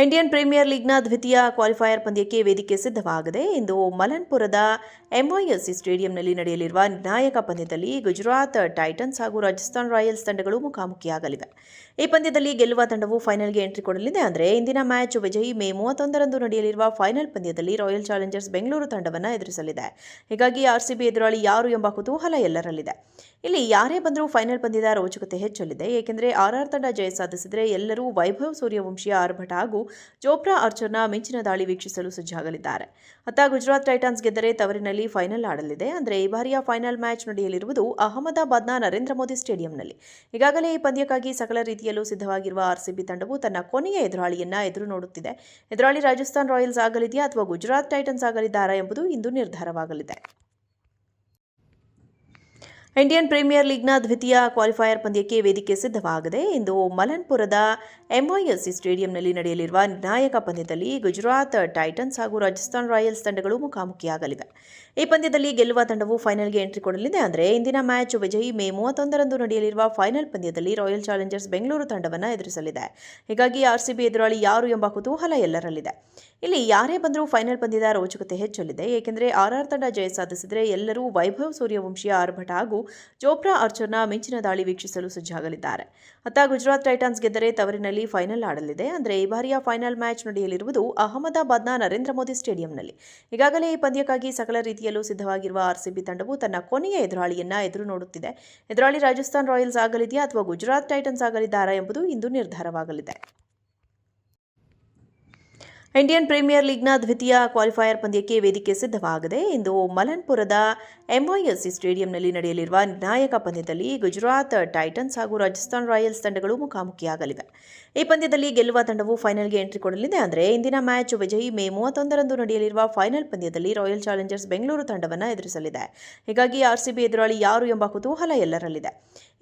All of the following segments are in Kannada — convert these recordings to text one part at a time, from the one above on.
ಇಂಡಿಯನ್ ಪ್ರೀಮಿಯರ್ ಲೀಗ್ನ ದ್ವಿತೀಯ ಕ್ವಾಲಿಫೈಯರ್ ಪಂದ್ಯಕ್ಕೆ ವೇದಿಕೆ ಸಿದ್ಧವಾಗಿದೆ. ಇಂದು ಮಲನ್ಪುರದ ಎಂವೈಎಸ್ಸಿ ಸ್ಟೇಡಿಯಂನಲ್ಲಿ ನಡೆಯಲಿರುವ ನಿರ್ಣಾಯಕ ಪಂದ್ಯದಲ್ಲಿ ಗುಜರಾತ್ ಟೈಟನ್ಸ್ ಹಾಗೂ ರಾಜಸ್ಥಾನ್ ರಾಯಲ್ಸ್ ತಂಡಗಳು ಮುಖಾಮುಖಿಯಾಗಲಿವೆ. ಈ ಪಂದ್ಯದಲ್ಲಿ ಗೆಲ್ಲುವ ತಂಡವು ಫೈನಲ್ಗೆ ಎಂಟ್ರಿ ಕೊಡಲಿದೆ. ಅಂದರೆ ಇಂದಿನ ಮ್ಯಾಚ್ ವಿಜಯಿ ಮೇ 31ರಂದು ನಡೆಯಲಿರುವ ಫೈನಲ್ ಪಂದ್ಯದಲ್ಲಿ ರಾಯಲ್ ಚಾಲೆಂಜರ್ಸ್ ಬೆಂಗಳೂರು ತಂಡವನ್ನು ಎದುರಿಸಲಿದೆ. ಹೀಗಾಗಿ ಆರ್ಸಿಬಿ ಎದುರಾಳಿ ಯಾರು ಎಂಬ ಕುತೂಹಲ ಎಲ್ಲರಲ್ಲಿದೆ. ಇಲ್ಲಿ ಯಾರೇ ಬಂದರೂ ಫೈನಲ್ ಪಂದ್ಯದ ರೋಚಕತೆ ಹೆಚ್ಚಲಿದೆ. ಏಕೆಂದರೆ ಆರ್ಆರ್ ತಂಡ ಜಯ ಸಾಧಿಸಿದರೆ ಎಲ್ಲರೂ ವೈಭವ್ ಸೂರ್ಯವಂಶಿಯ ಆರ್ಭಟ ಹಾಗೂ ಚೋಪ್ರಾ ಆರ್ಚರ್ನ ಮಿಂಚಿನ ದಾಳಿ ವೀಕ್ಷಿಸಲು ಸಜ್ಜಾಗಲಿದ್ದಾರೆ. ಅತ್ತ ಗುಜರಾತ್ ಟೈಟನ್ಸ್ ಗೆದ್ದರೆ ತವರಿನಲ್ಲಿ ಫೈನಲ್ ಆಡಲಿದೆ. ಅಂದರೆ ಈ ಬಾರಿಯ ಫೈನಲ್ ಮ್ಯಾಚ್ ನಡೆಯಲಿರುವುದು ಅಹಮದಾಬಾದ್ನ ನರೇಂದ್ರ ಮೋದಿ ಸ್ಟೇಡಿಯಂನಲ್ಲಿ. ಈಗಾಗಲೇ ಈ ಪಂದ್ಯಕ್ಕಾಗಿ ಸಕಲ ರೀತಿಯಲ್ಲೂ ಸಿದ್ಧವಾಗಿರುವ ಆರ್ಸಿಬಿ ತಂಡವು ತನ್ನ ಕೊನೆಯ ಎದುರಾಳಿಯನ್ನ ಎದುರು ನೋಡುತ್ತಿದೆ. ಎದುರಾಳಿ ರಾಜಸ್ಥಾನ್ ರಾಯಲ್ಸ್ ಆಗಲಿದೆಯಾ ಅಥವಾ ಗುಜರಾತ್ ಟೈಟನ್ಸ್ ಆಗಲಿದ್ದಾರಾ ಎಂಬುದು ಇಂದು ನಿರ್ಧಾರವಾಗಲಿದೆ. ಇಂಡಿಯನ್ ಪ್ರೀಮಿಯರ್ ಲೀಗ್ನ ದ್ವಿತೀಯ ಕ್ವಾಲಿಫೈಯರ್ ಪಂದ್ಯಕ್ಕೆ ವೇದಿಕೆ ಸಿದ್ಧವಾಗಿದೆ. ಇಂದು ಮಲನ್ಪುರದ ಎಂವೈಎಸ್ಸಿ ಸ್ಟೇಡಿಯಂನಲ್ಲಿ ನಡೆಯಲಿರುವ ನಿರ್ಣಾಯಕ ಪಂದ್ಯದಲ್ಲಿ ಗುಜರಾತ್ ಟೈಟನ್ಸ್ ಹಾಗೂ ರಾಜಸ್ಥಾನ್ ರಾಯಲ್ಸ್ ತಂಡಗಳು ಮುಖಾಮುಖಿಯಾಗಲಿವೆ. ಈ ಪಂದ್ಯದಲ್ಲಿ ಗೆಲ್ಲುವ ತಂಡವು ಫೈನಲ್ಗೆ ಎಂಟ್ರಿ ಕೊಡಲಿದೆ. ಅಂದರೆ ಇಂದಿನ ಮ್ಯಾಚ್ ವಿಜಯಿ ಮೇ 31ರಂದು ನಡೆಯಲಿರುವ ಫೈನಲ್ ಪಂದ್ಯದಲ್ಲಿ ರಾಯಲ್ ಚಾಲೆಂಜರ್ಸ್ ಬೆಂಗಳೂರು ತಂಡವನ್ನು ಎದುರಿಸಲಿದೆ. ಹೀಗಾಗಿ ಆರ್ಸಿಬಿ ಎದುರಾಳಿ ಯಾರು ಎಂಬ ಕುತೂಹಲ ಎಲ್ಲರಲ್ಲಿದೆ. ಇಲ್ಲಿ ಯಾರೇ ಬಂದರೂ ಫೈನಲ್ ಪಂದ್ಯದ ರೋಚಕತೆ ಹೆಚ್ಚಲಿದೆ. ಏಕೆಂದರೆ ಆರ್ಆರ್ ತಂಡ ಜಯ ಸಾಧಿಸಿದರೆ ಎಲ್ಲರೂ ವೈಭವ್ ಸೂರ್ಯವಂಶಿಯ ಆರ್ಭಟ ಹಾಗೂ ಚೋಪ್ರಾ ಆರ್ಚರ್ನ ಮಿಂಚಿನ ದಾಳಿ ವೀಕ್ಷಿಸಲು ಸಜ್ಜಾಗಲಿದ್ದಾರೆ. ಅತ್ತ ಗುಜರಾತ್ ಟೈಟನ್ಸ್ ಗೆದ್ದರೆ ತವರಿನಲ್ಲಿ ಫೈನಲ್ ಆಡಲಿದೆ. ಅಂದರೆ ಈ ಬಾರಿಯ ಫೈನಲ್ ಮ್ಯಾಚ್ ನಡೆಯಲಿರುವುದು ಅಹಮದಾಬಾದ್ನ ನರೇಂದ್ರ ಮೋದಿ ಸ್ಟೇಡಿಯಂನಲ್ಲಿ. ಈಗಾಗಲೇ ಈ ಪಂದ್ಯಕ್ಕಾಗಿ ಸಕಲ ರೀತಿಯಲ್ಲೂ ಸಿದ್ಧವಾಗಿರುವ ಆರ್ಸಿಬಿ ತಂಡವು ತನ್ನ ಕೊನೆಯ ಎದುರಾಳಿಯನ್ನ ಎದುರು ನೋಡುತ್ತಿದೆ. ಎದುರಾಳಿ ರಾಜಸ್ಥಾನ್ ರಾಯಲ್ಸ್ ಆಗಲಿದೆಯಾ ಅಥವಾ ಗುಜರಾತ್ ಟೈಟನ್ಸ್ ಆಗಲಿದ್ದಾರಾ ಎಂಬುದು ಇಂದು ನಿರ್ಧಾರವಾಗಲಿದೆ. ಇಂಡಿಯನ್ ಪ್ರೀಮಿಯರ್ ಲೀಗ್ನ ದ್ವಿತೀಯ ಕ್ವಾಲಿಫೈಯರ್ ಪಂದ್ಯಕ್ಕೆ ವೇದಿಕೆ ಸಿದ್ಧವಾಗಿದೆ. ಇಂದು ಮಲನ್ಪುರದ ಎಂವೈಎಸ್ಸಿ ಸ್ಟೇಡಿಯಂನಲ್ಲಿ ನಡೆಯಲಿರುವ ನಿರ್ಣಾಯಕ ಪಂದ್ಯದಲ್ಲಿ ಗುಜರಾತ್ ಟೈಟನ್ಸ್ ಹಾಗೂ ರಾಜಸ್ಥಾನ್ ರಾಯಲ್ಸ್ ತಂಡಗಳು ಮುಖಾಮುಖಿಯಾಗಲಿವೆ. ಈ ಪಂದ್ಯದಲ್ಲಿ ಗೆಲ್ಲುವ ತಂಡವು ಫೈನಲ್ಗೆ ಎಂಟ್ರಿ ಕೊಡಲಿದೆ. ಅಂದರೆ ಇಂದಿನ ಮ್ಯಾಚ್ ವಿಜಯಿ ಮೇ 31ರಂದು ನಡೆಯಲಿರುವ ಫೈನಲ್ ಪಂದ್ಯದಲ್ಲಿ ರಾಯಲ್ ಚಾಲೆಂಜರ್ಸ್ ಬೆಂಗಳೂರು ತಂಡವನ್ನು ಎದುರಿಸಲಿದೆ. ಹೀಗಾಗಿ ಆರ್ಸಿಬಿ ಎದುರಾಳಿ ಯಾರು ಎಂಬ ಕುತೂಹಲ ಎಲ್ಲರಲ್ಲಿದೆ.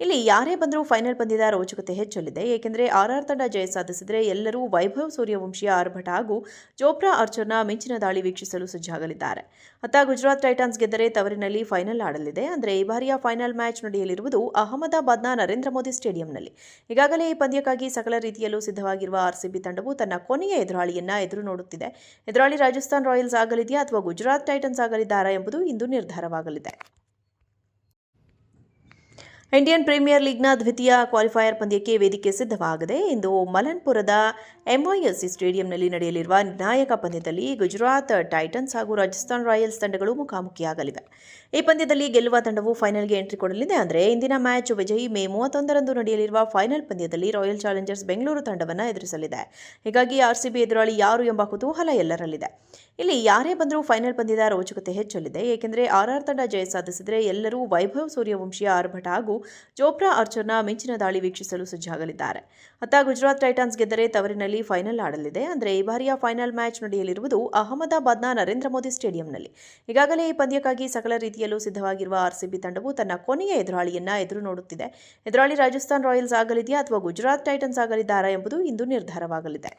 ಇಲ್ಲಿ ಯಾರೇ ಬಂದರೂ ಫೈನಲ್ ಪಂದ್ಯದ ರೋಚಕತೆ ಹೆಚ್ಚಲಿದೆ. ಏಕೆಂದರೆ ಆರ್ಆರ್ ತಂಡ ಜಯ ಸಾಧಿಸಿದರೆ ಎಲ್ಲರೂ ವೈಭವ್ ಸೂರ್ಯವಂಶಿಯ ಆರ್ಭಟ ಹಾಗೂ ಚೋಪ್ರಾ ಆರ್ಚರ್ನ ಮಿಂಚಿನ ದಾಳಿ ವೀಕ್ಷಿಸಲು ಸಜ್ಜಾಗಲಿದ್ದಾರೆ. ಅತ್ತ ಗುಜರಾತ್ ಟೈಟನ್ಸ್ ಗೆದ್ದರೆ ತವರಿನಲ್ಲಿ ಫೈನಲ್ ಆಡಲಿದೆ. ಅಂದರೆ ಈ ಬಾರಿಯ ಫೈನಲ್ ಮ್ಯಾಚ್ ನಡೆಯಲಿರುವುದು ಅಹಮದಾಬಾದ್ನ ನರೇಂದ್ರ ಮೋದಿ ಸ್ಟೇಡಿಯಂನಲ್ಲಿ. ಈಗಾಗಲೇ ಈ ಪಂದ್ಯಕ್ಕಾಗಿ ಸಕಲ ರೀತಿಯಲ್ಲೂ ಸಿದ್ಧವಾಗಿರುವ ಆರ್ಸಿಬಿ ತಂಡವು ತನ್ನ ಕೊನೆಯ ಎದುರಾಳಿಯನ್ನ ಎದುರು ನೋಡುತ್ತಿದೆ. ಎದುರಾಳಿ ರಾಜಸ್ಥಾನ್ ರಾಯಲ್ಸ್ ಆಗಲಿದೆಯಾ ಅಥವಾ ಗುಜರಾತ್ ಟೈಟನ್ಸ್ ಆಗಲಿದ್ದಾರಾ ಎಂಬುದು ಇಂದು ನಿರ್ಧಾರವಾಗಲಿದೆ. ಇಂಡಿಯನ್ ಪ್ರೀಮಿಯರ್ ಲೀಗ್ನ ದ್ವಿತೀಯ ಕ್ವಾಲಿಫೈಯರ್ ಪಂದ್ಯಕ್ಕೆ ವೇದಿಕೆ ಸಿದ್ಧವಾಗಿದೆ. ಇಂದು ಮಲನ್ಪುರದ ಎಂವೈಎಸ್ಸಿ ಸ್ಟೇಡಿಯಂನಲ್ಲಿ ನಡೆಯಲಿರುವ ನಿರ್ಣಾಯಕ ಪಂದ್ಯದಲ್ಲಿ ಗುಜರಾತ್ ಟೈಟನ್ಸ್ ಹಾಗೂ ರಾಜಸ್ಥಾನ್ ರಾಯಲ್ಸ್ ತಂಡಗಳು ಮುಖಾಮುಖಿಯಾಗಲಿವೆ. ಈ ಪಂದ್ಯದಲ್ಲಿ ಗೆಲ್ಲುವ ತಂಡವು ಫೈನಲ್ಗೆ ಎಂಟ್ರಿ ಕೊಡಲಿದೆ. ಅಂದರೆ ಇಂದಿನ ಮ್ಯಾಚ್ ವಿಜಯಿ ಮೇ 31ರಂದು ನಡೆಯಲಿರುವ ಫೈನಲ್ ಪಂದ್ಯದಲ್ಲಿ ರಾಯಲ್ ಚಾಲೆಂಜರ್ಸ್ ಬೆಂಗಳೂರು ತಂಡವನ್ನು ಎದುರಿಸಲಿದೆ. ಹೀಗಾಗಿ ಆರ್ಸಿಬಿ ಎದುರಾಳಿ ಯಾರು ಎಂಬ ಕುತೂಹಲ ಎಲ್ಲರಲ್ಲಿದೆ. ಇಲ್ಲಿ ಯಾರೇ ಬಂದರೂ ಫೈನಲ್ ಪಂದ್ಯದ ರೋಚಕತೆ ಹೆಚ್ಚಲಿದೆ. ಏಕೆಂದರೆ ಆರ್ಆರ್ ತಂಡ ಜಯ ಸಾಧಿಸಿದರೆ ಎಲ್ಲರೂ ವೈಭವ್ ಸೂರ್ಯವಂಶಿಯ ಆರ್ಭಟ ಹಾಗೂ ಚೋಪ್ರಾ ಆರ್ಚರ್ನ ಮಿಂಚಿನ ದಾಳಿ ವೀಕ್ಷಿಸಲು ಸಜ್ಜಾಗಲಿದ್ದಾರೆ. ಅತ್ತ ಗುಜರಾತ್ ಟೈಟನ್ಸ್ ಗೆದ್ದರೆ ತವರಿನಲ್ಲಿ ಫೈನಲ್ ಆಡಲಿದೆ. ಅಂದರೆ ಈ ಬಾರಿಯ ಫೈನಲ್ ಮ್ಯಾಚ್ ನಡೆಯಲಿರುವುದು ಅಹಮದಾಬಾದ್ನ ನರೇಂದ್ರ ಮೋದಿ ಸ್ಟೇಡಿಯಂನಲ್ಲಿ. ಈಗಾಗಲೇ ಈ ಪಂದ್ಯಕ್ಕಾಗಿ ಸಕಲ ರೀತಿಯಲ್ಲೂ ಸಿದ್ಧವಾಗಿರುವ ಆರ್ಸಿಬಿ ತಂಡವು ತನ್ನ ಕೊನೆಯ ಎದುರಾಳಿಯನ್ನ ಎದುರು ನೋಡುತ್ತಿದೆ. ಎದುರಾಳಿ ರಾಜಸ್ಥಾನ್ ರಾಯಲ್ಸ್ ಆಗಲಿದೆಯಾ ಅಥವಾ ಗುಜರಾತ್ ಟೈಟನ್ಸ್ ಆಗಲಿದ್ದಾರಾ ಎಂಬುದು ಇಂದು ನಿರ್ಧಾರವಾಗಲಿದೆ.